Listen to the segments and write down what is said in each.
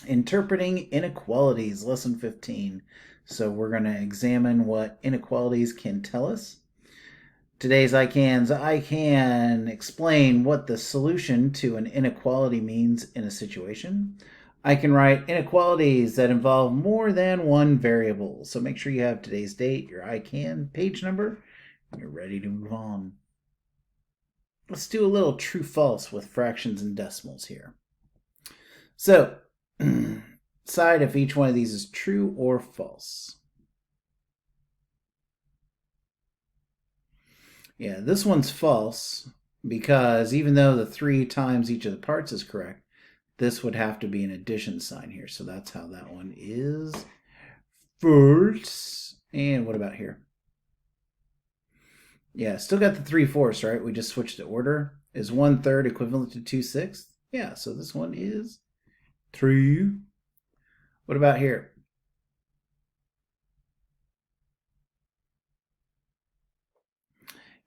Interpreting Inequalities, Lesson 15. So we're going to examine what inequalities can tell us. Today's I can explain what the solution to an inequality means in a situation. I can write inequalities that involve more than one variable. So make sure you have today's date, your I can page number, and you're ready to move on. Let's do a little true-false with fractions and decimals here. So, decide if each one of these is true or false. Yeah, this one's false because even though the 3 times each of the parts is correct, this would have to be an addition sign here. So that's how that one is false. And what about here? Yeah, still got the 3/4, right? We just switched the order. Is 1/3 equivalent to 2/6? Yeah, so this one is true. What about here?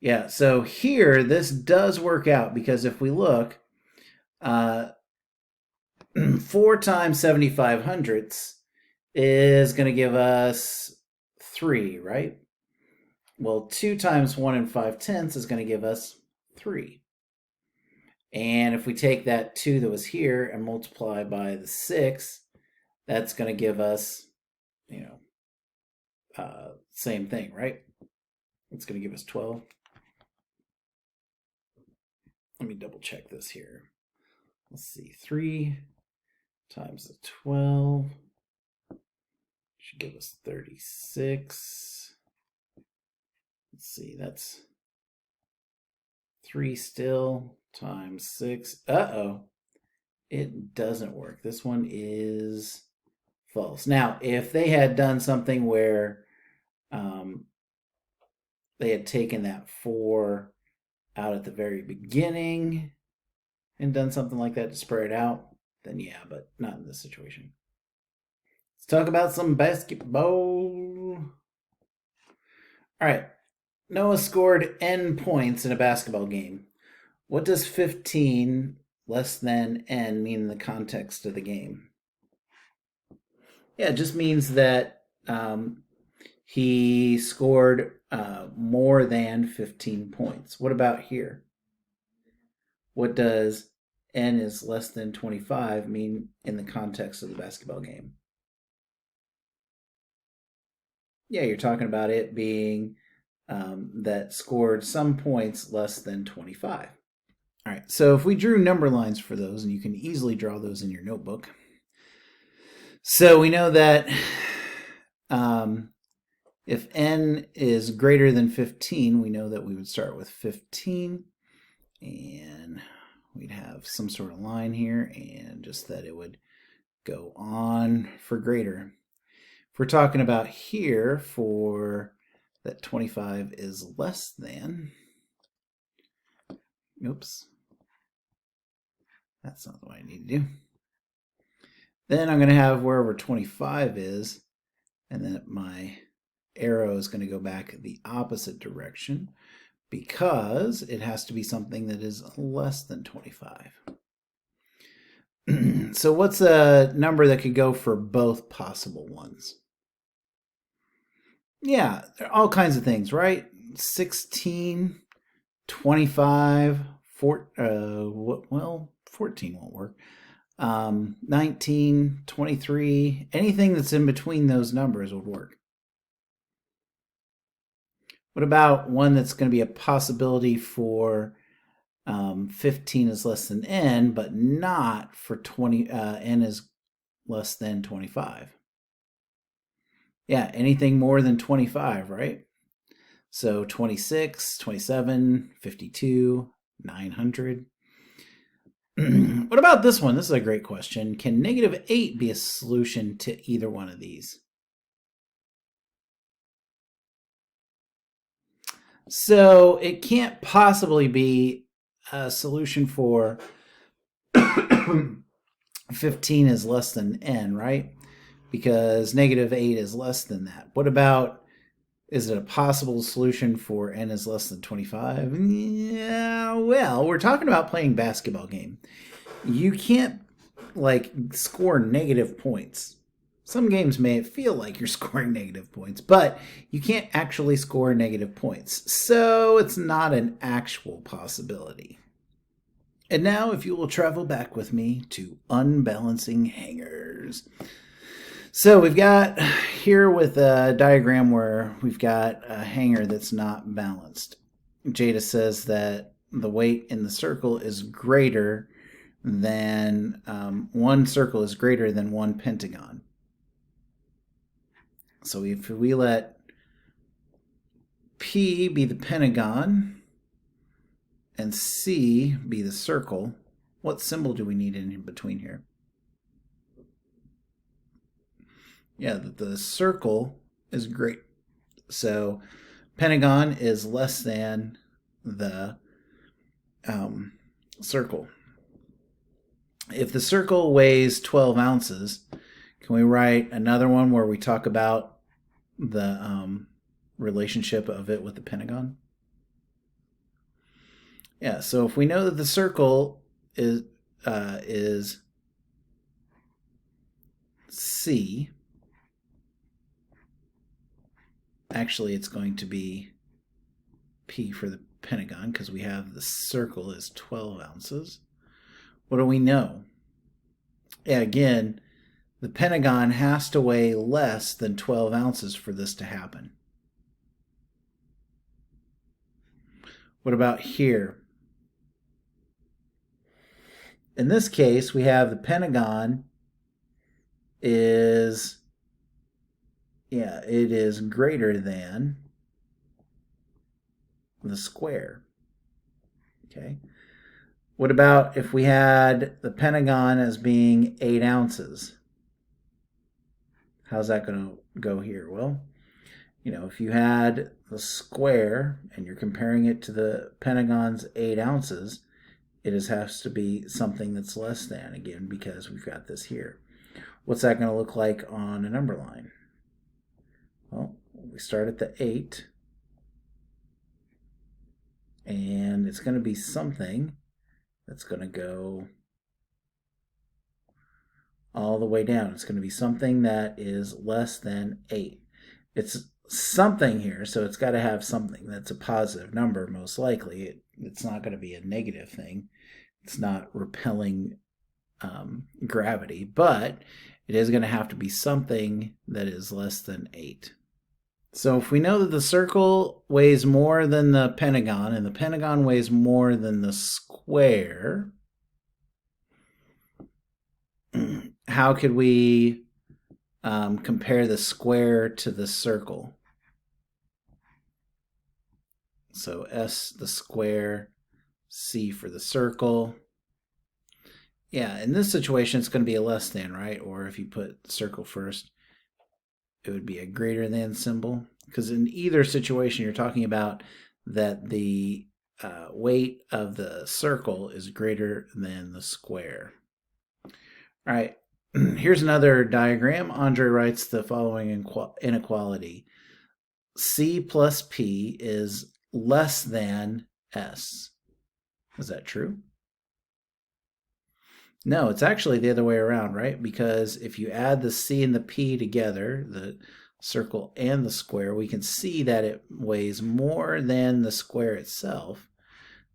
Yeah, so here, this does work out because if we look, 4 times 75 hundredths is going to give us 3, right? Well, 2 times 1 5/10 is going to give us 3. And if we take that 2 that was here and multiply by the 6, that's going to give us, same thing, right? It's going to give us 12. Let me double check this here. Let's see, 3 times the 12 should give us 36. Let's see, that's 3 still times 6. Uh-oh, it doesn't work. This one is false. Now, if they had done something where they had taken that 4 out at the very beginning and done something like that to spread it out, then yeah, but not in this situation. Let's talk about some basketball. All right. Noah scored N points in a basketball game. What does 15 less than N mean in the context of the game? Yeah, it just means that he scored more than 15 points. What about here? What does N is less than 25 mean in the context of the basketball game? Yeah, you're talking about it being that scored some points less than 25. All right, so if we drew number lines for those, and you can easily draw those in your notebook. So we know that if N is greater than 15, we know that we would start with 15, and we'd have some sort of line here, and just that it would go on for greater. If we're talking about here for that 25 is less than, oops, that's not what I need to do. Then I'm going to have wherever 25 is, and then my arrow is going to go back the opposite direction because it has to be something that is less than 25. So what's a number that could go for both possible ones? Yeah, there are all kinds of things, right? 16, 25, 14 won't work. 19, 23, anything that's in between those numbers would work. What about one that's going to be a possibility for 15 is less than N, but not for N is less than 25? Yeah, anything more than 25, right? So 26, 27, 52, 900. What about this one? This is a great question. Can -8 be a solution to either one of these? So it can't possibly be a solution for 15 is less than N, right? Because -8 is less than that. What about, is it a possible solution for N is less than 25? Yeah, well, we're talking about playing basketball game. You can't like score negative points. Some games may feel like you're scoring negative points, but you can't actually score negative points. So it's not an actual possibility. And now, if you will travel back with me to unbalancing hangers. So we've got here with a diagram where we've got a hanger that's not balanced. Jada says that the weight in the circle is greater than one circle is greater than one pentagon. So if we let P be the pentagon and C be the circle, what symbol do we need in between here? Yeah, the circle is great. So pentagon is less than the circle. If the circle weighs 12 ounces, can we write another one where we talk about the relationship of it with the pentagon? Yeah, so if we know that the circle is C, actually it's going to be P for the pentagon because we have the circle is 12 ounces. What do we know? Yeah, again, the pentagon has to weigh less than 12 ounces for this to happen. What about here? In this case, we have the pentagon is, yeah, it is greater than the square. Okay. What about if we had the pentagon as being 8 ounces? How's that going to go here? Well, if you had the square and you're comparing it to the pentagon's 8 ounces, it has to be something that's less than, again, because we've got this here. What's that going to look like on a number line? Well, we start at the 8, and it's going to be something that's going to go all the way down. It's going to be something that is less than 8. It's something here, so it's got to have something that's a positive number, most likely. It's not going to be a negative thing. It's not repelling gravity, but it is going to have to be something that is less than 8. So if we know that the circle weighs more than the pentagon and the pentagon weighs more than the square, how could we compare the square to the circle? So S the square, C for the circle. Yeah, in this situation, it's going to be a less than, right? Or if you put circle first, it would be a greater than symbol. Because in either situation, you're talking about that the weight of the circle is greater than the square. All right, here's another diagram. Andre writes the following inequality. C plus P is less than S. Is that true? No, it's actually the other way around, right? Because if you add the C and the P together, the circle and the square, we can see that it weighs more than the square itself,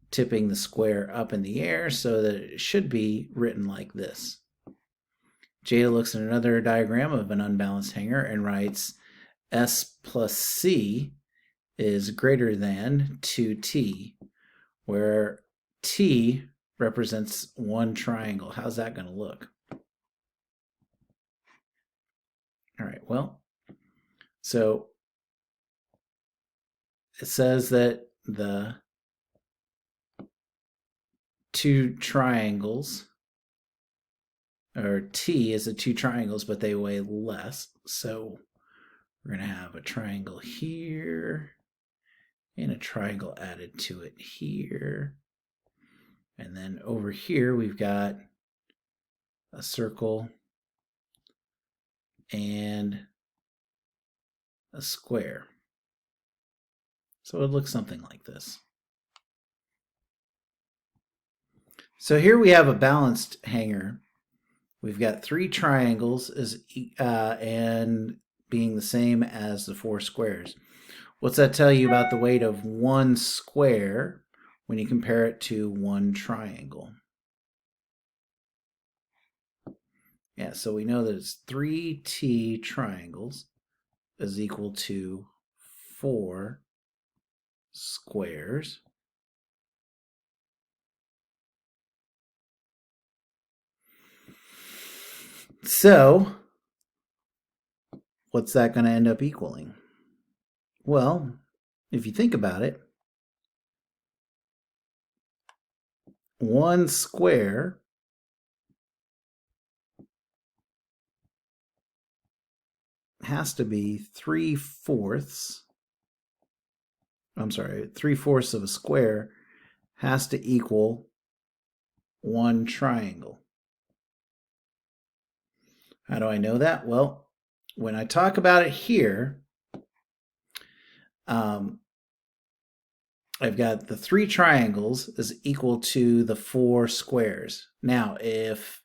tipping the square up in the air so that it should be written like this. Jada looks at another diagram of an unbalanced hanger and writes S plus C is greater than 2T, where T represents one triangle. How's that going to look? All right, well, so it says that the two triangles, or T is the two triangles, but they weigh less. So we're going to have a triangle here and a triangle added to it here. And then over here, we've got a circle and a square. So it looks something like this. So here we have a balanced hanger, we've got 3 triangles and being the same as the 4 squares. What's that tell you about the weight of one square when you compare it to one triangle? Yeah, so we know that it's 3t triangles is equal to 4 squares. So, what's that going to end up equaling? Well, if you think about it, one square has to be 3/4. I'm sorry, 3/4 of a square has to equal one triangle. How do I know that? Well, when I talk about it here, I've got the 3 triangles is equal to the 4 squares. Now, if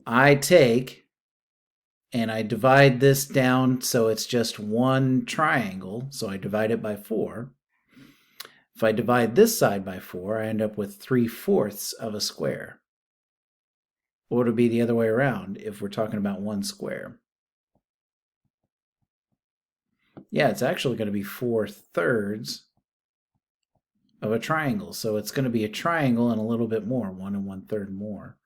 I take and I divide this down so it's just one triangle, so I divide it by 4. If I divide this side by 4, I end up with 3/4 of a square. What would it be the other way around if we're talking about one square? Yeah, it's actually going to be 4/3 of a triangle. So it's going to be a triangle and a little bit more, 1 1/3 more.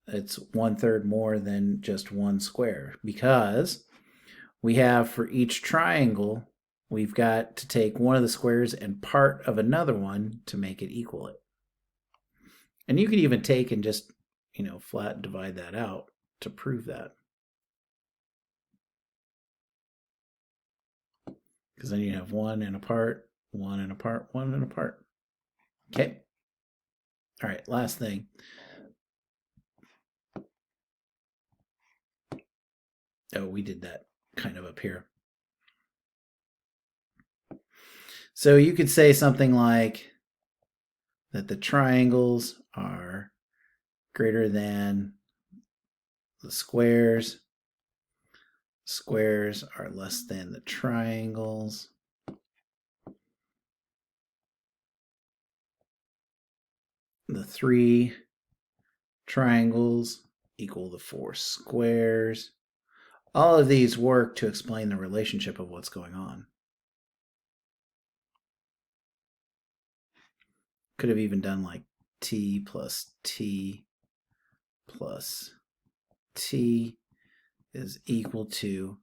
It's 1/3 more than just one square because we have for each triangle, we've got to take one of the squares and part of another one to make it equal it. And you can even take and just, flat divide that out to prove that. Because then you have 1 and a part, 1 and a part, 1 and a part. Okay. All right, last thing. Oh, we did that kind of up here. So you could say something like that the triangles are greater than the squares. Squares are less than the triangles. The 3 triangles equal the 4 squares. All of these work to explain the relationship of what's going on. Could have even done like t plus t plus t is equal to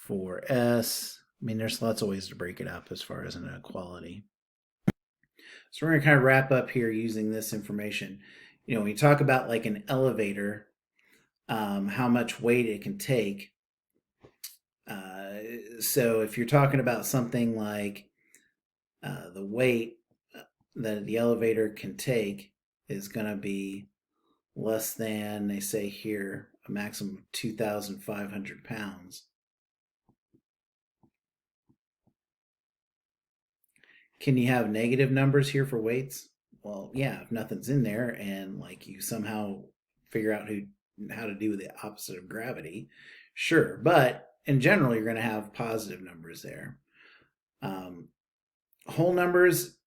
4s. I mean, there's lots of ways to break it up as far as an inequality. So we're going to kind of wrap up here using this information. When you talk about like an elevator, how much weight it can take. So if you're talking about something like the weight that the elevator can take is going to be less than, they say here, a maximum of 2,500 pounds. Can you have negative numbers here for weights? Well, yeah, if nothing's in there and like you somehow figure out how to do the opposite of gravity, sure. But in general, you're going to have positive numbers there. Whole numbers,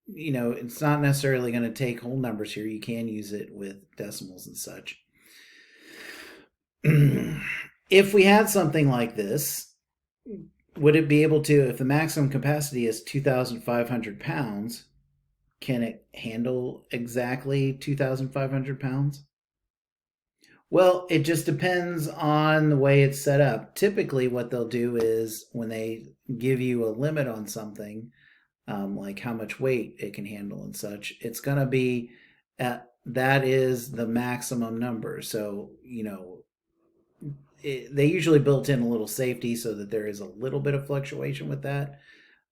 it's not necessarily going to take whole numbers here. You can use it with decimals and such. If we had something like this, would it be able to, if the maximum capacity is 2,500 pounds, can it handle exactly 2,500 pounds? Well, it just depends on the way it's set up. Typically, what they'll do is when they give you a limit on something, like how much weight it can handle and such, it's going to be that is the maximum number. So, they usually built in a little safety so that there is a little bit of fluctuation with that.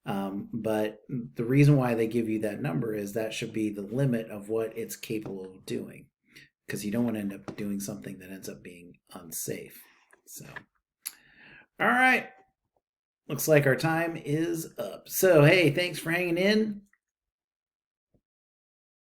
But the reason why they give you that number is that should be the limit of what it's capable of doing, because you don't want to end up doing something that ends up being unsafe. So, all right. Looks like our time is up. So, hey, thanks for hanging in.